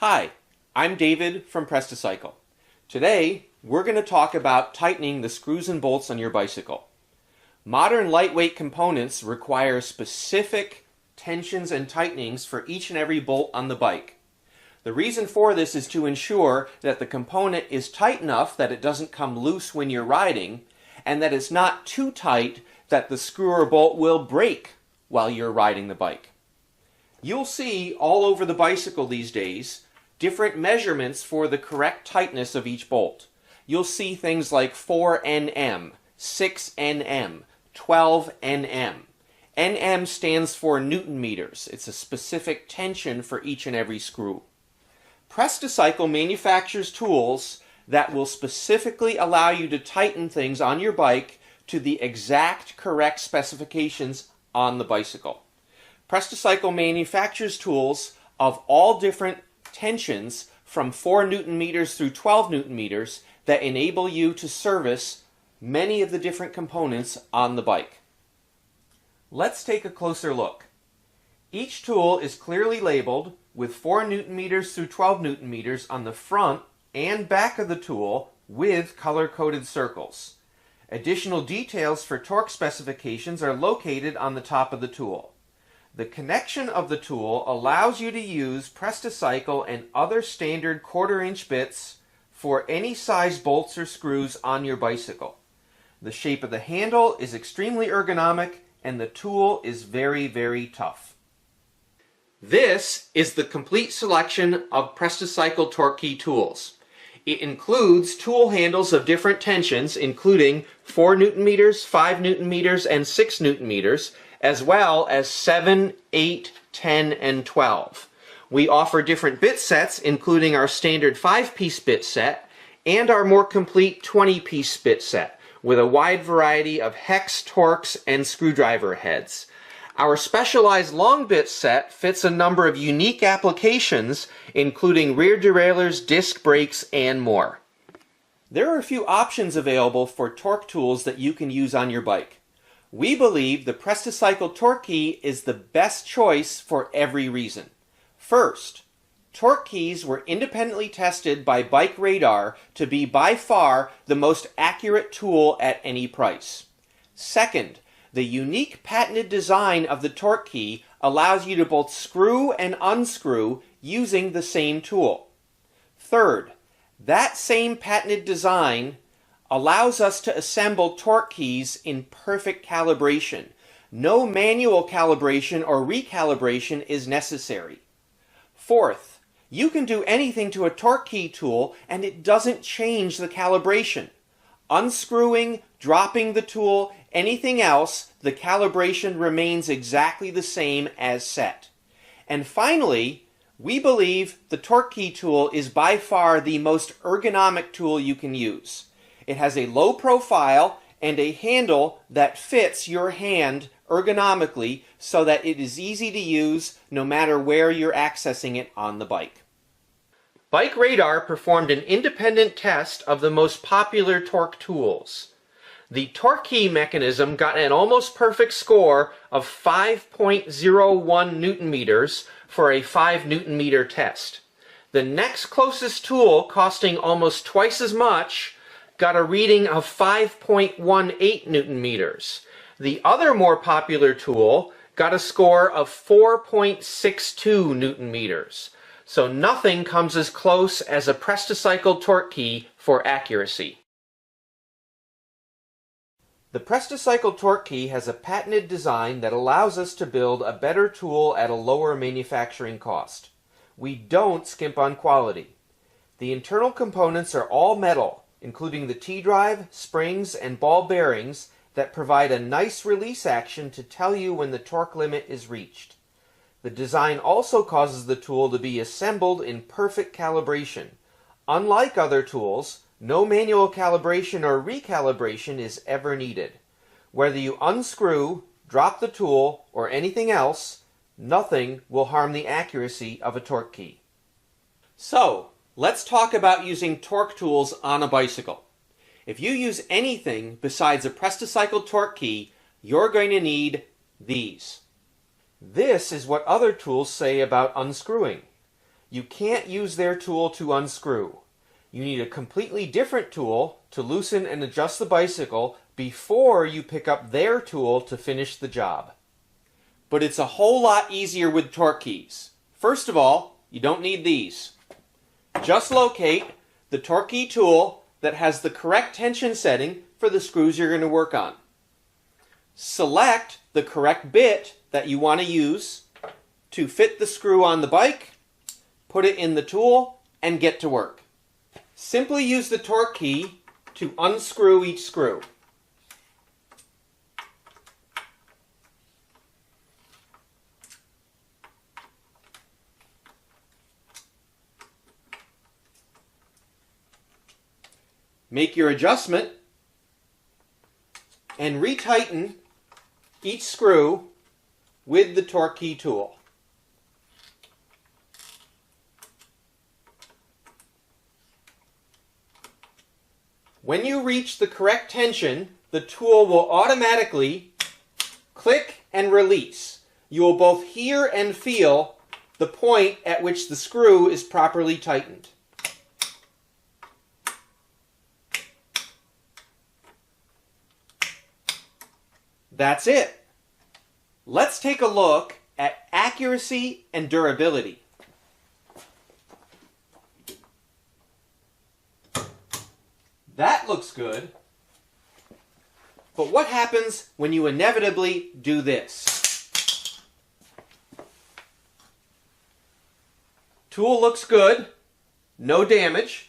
Hi, I'm David from Presticycle. Today, we're going to talk about tightening the screws and bolts on your bicycle. Modern lightweight components require specific tensions and tightenings for each and every bolt on the bike. The reason for this is to ensure that the component is tight enough that it doesn't come loose when you're riding, and that it's not too tight that the screw or bolt will break while you're riding the bike. You'll see all over the bicycle these days different measurements for the correct tightness of each bolt. You'll see things like 4 nm, 6 nm, 12 nm. Nm stands for Newton meters. It's a specific tension for each and every screw. Presticycle manufactures tools that will specifically allow you to tighten things on your bike to the exact correct specifications on the bicycle. Presticycle manufactures tools of all different tensions from 4 Newton meters through 12 Newton meters that enable you to service many of the different components on the bike. Let's take a closer look. Each tool is clearly labeled with 4 Newton meters through 12 Newton meters on the front and back of the tool with color-coded circles. Additional details for torque specifications are located on the top of the tool. The connection of the tool allows you to use Presticycle and other standard 1/4-inch bits for any size bolts or screws on your bicycle. The shape of the handle is extremely ergonomic and the tool is very, very tough. This is the complete selection of Presticycle torque key tools. It includes tool handles of different tensions, including 4 Newton meters, 5 Newton meters, and 6 Newton meters, as well as 7, 8, 10, and 12. We offer different bit sets, including our standard 5-piece bit set and our more complete 20-piece bit set, with a wide variety of hex, torques, and screwdriver heads. Our specialized long bit set fits a number of unique applications, including rear derailleurs, disc brakes, and more. There are a few options available for torque tools that you can use on your bike. We believe the Presticycle torque key is the best choice for every reason. First, torque keys were independently tested by Bike Radar to be by far the most accurate tool at any price. Second, the unique patented design of the torque key allows you to both screw and unscrew using the same tool. Third, that same patented design allows us to assemble torque keys in perfect calibration. No manual calibration or recalibration is necessary. Fourth, you can do anything to a torque key tool and it doesn't change the calibration. Unscrewing, dropping the tool, anything else, the calibration remains exactly the same as set. And finally, we believe the torque key tool is by far the most ergonomic tool you can use. It has a low profile and a handle that fits your hand ergonomically so that it is easy to use no matter where you're accessing it on the bike. Bike Radar performed an independent test of the most popular torque tools. The torque key mechanism got an almost perfect score of 5.01 Newton meters for a 5 Newton meter test. The next closest tool, costing almost twice as much, got a reading of 5.18 Newton meters. The other more popular tool got a score of 4.62 Newton meters. So nothing comes as close as a Presticycle torque key for accuracy. The Presticycle torque key has a patented design that allows us to build a better tool at a lower manufacturing cost. We don't skimp on quality. The internal components are all metal, including the T-drive, springs, and ball bearings that provide a nice release action to tell you when the torque limit is reached. The design also causes the tool to be assembled in perfect calibration. Unlike other tools, no manual calibration or recalibration is ever needed. Whether you unscrew, drop the tool, or anything else, nothing will harm the accuracy of a torque key. So, let's talk about using torque tools on a bicycle. If you use anything besides a Presticycle torque key, you're going to need these. This is what other tools say about unscrewing. you can't use their tool to unscrew. You need a completely different tool to loosen and adjust the bicycle before you pick up their tool to finish the job. But it's a whole lot easier with torque keys. First of all, you don't need these. Just locate the torque key tool that has the correct tension setting for the screws you're going to work on. Select the correct bit that you want to use to fit the screw on the bike, put it in the tool, and get to work. Simply use the torque key to unscrew each screw. Make your adjustment and retighten each screw with the torque key tool. When you reach the correct tension, the tool will automatically click and release. You will both hear and feel the point at which the screw is properly tightened. That's it. Let's take a look at accuracy and durability. That looks good. But what happens when you inevitably do this? Tool looks good, no damage.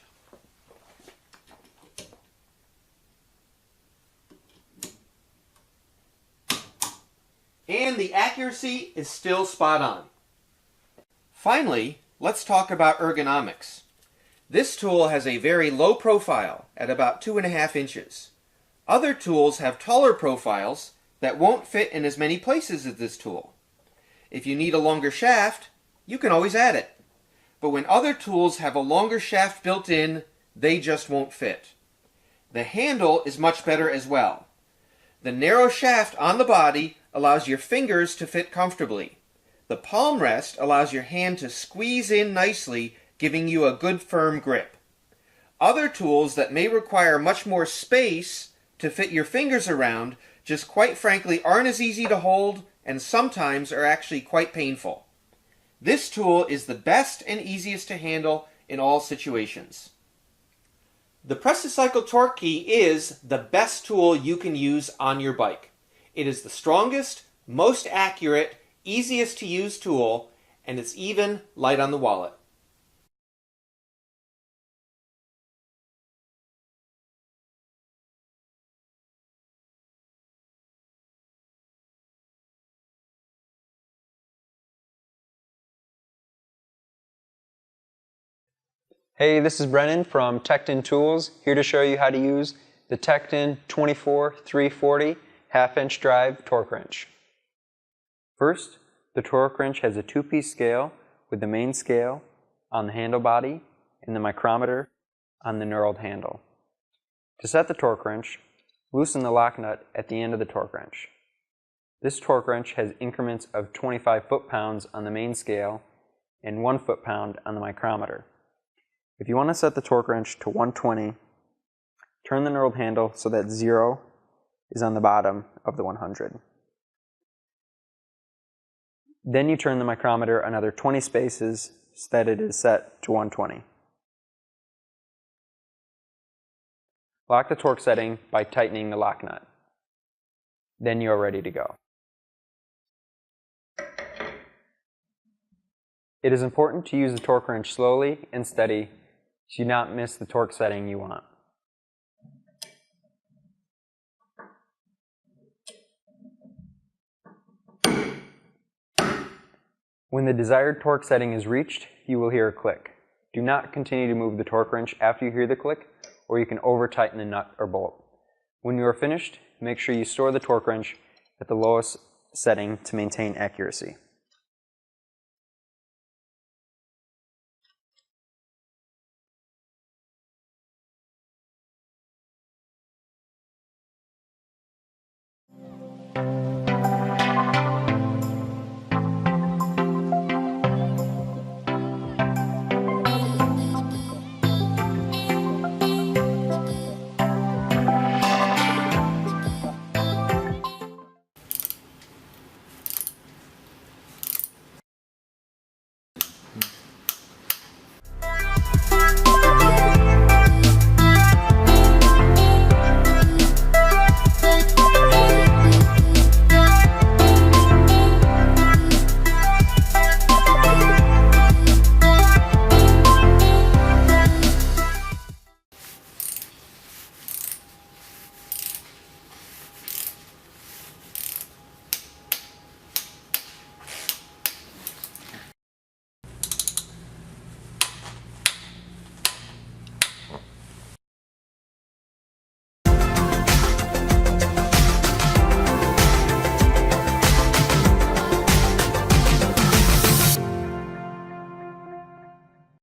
And the accuracy is still spot on. Finally, let's talk about ergonomics. This tool has a very low profile at about 2.5 inches. Other tools have taller profiles that won't fit in as many places as this tool. If you need a longer shaft, you can always add it. But when other tools have a longer shaft built in, they just won't fit. The handle is much better as well. The narrow shaft on the body allows your fingers to fit comfortably. The palm rest allows your hand to squeeze in nicely, giving you a good firm grip. Other tools that may require much more space to fit your fingers around just quite frankly aren't as easy to hold and sometimes are actually quite painful. This tool is the best and easiest to handle in all situations. The Press-to-Cycle torque key is the best tool you can use on your bike. It is the strongest, most accurate, easiest to use tool, and it's even light on the wallet. Hey, this is Brennan from Tecton Tools, here to show you how to use the Tecton 24-340 half-inch drive torque wrench. First, the torque wrench has a 2-piece scale with the main scale on the handle body and the micrometer on the knurled handle. To set the torque wrench, loosen the lock nut at the end of the torque wrench. This torque wrench has increments of 25 foot-pounds on the main scale and 1 foot-pound on the micrometer. If you want to set the torque wrench to 120, turn the knurled handle so that 0 is on the bottom of the 100. Then you turn the micrometer another 20 spaces so that it is set to 120. Lock the torque setting by tightening the lock nut. Then you are ready to go. It is important to use the torque wrench slowly and steady so you do not miss the torque setting you want. When the desired torque setting is reached, you will hear a click. Do not continue to move the torque wrench after you hear the click, or you can over-tighten the nut or bolt. When you are finished, make sure you store the torque wrench at the lowest setting to maintain accuracy.